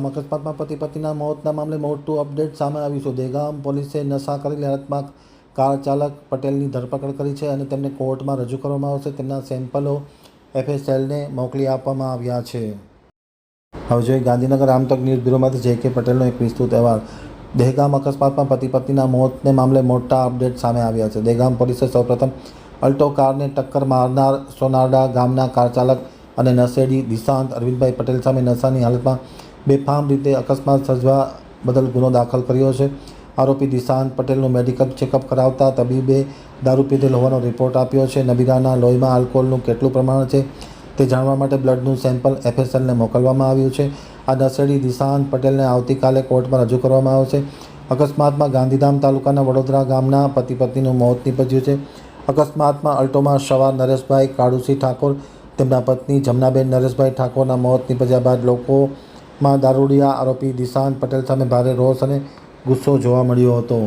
દહેગામ અકસ્માતમાં પતિ પત્નીના મોતના મામલે મોટું અપડેટ સામે આવ્યું છે। દહેગામ પોલીસે નશા કરેલી હાલતમાં કાર ચાલક પટેલની ધરપકડ કરી છે અને તેમને કોર્ટમાં રજૂ કરવામાં આવશે। તેમના સેમ્પલો FSLને મોકલી આપવામાં આવ્યા છે। હવે જોઈએ ગાંધીનગર આમતક ન્યૂઝ બ્યુરોમાંથી જે.કે. પટેલનો એક વિસ્તૃત અહેવાલ। દહેગામ અકસ્માતમાં પતિ પત્નીના મોતને મામલે મોટા અપડેટ સામે આવ્યા છે। દહેગામ પોલીસે સૌપ્રથમ અલ્ટો કારને ટક્કર મારનાર સોનારડા ગામના કાર ચાલક અને નશેડી દિશાંત અરવિંદભાઈ પટેલ સામે નશાની હાલતમાં બેફામ રીતે અકસ્માત સર્જવા બદલ ગુનો દાખલ કર્યો છે। આરોપી દિશાંત પટેલનું મેડિકલ ચેકઅપ કરાવતા તબીબે દારૂ પીધેલ હોવાનો રિપોર્ટ આપ્યો છે। નબીરાના લોહીમાં આલ્કોહોલનું કેટલું પ્રમાણ છે તે જાણવા માટે બ્લડનું સેમ્પલ FSLને મોકલવામાં આવ્યું છે। આ નશેડી દિશાંત પટેલને આવતીકાલે કોર્ટમાં રજૂ કરવામાં આવશે। અકસ્માતમાં ગાંધીધામ તાલુકાના વડોદરા ગામના પતિ પત્નીનું મોત નીપજ્યું છે। અકસ્માતમાં અલ્ટોમાં સવાર નરેશભાઈ કાળુસિંહ ઠાકોર તેમના પત્ની જમનાબેન નરેશભાઈ ઠાકોરના મોત નીપજ્યા બાદ લોકોમાં દારૂડિયા આરોપી દિશાંત પટેલ સામે ભારે રોષ અને ગુસ્સો જોવા મળ્યો હતો।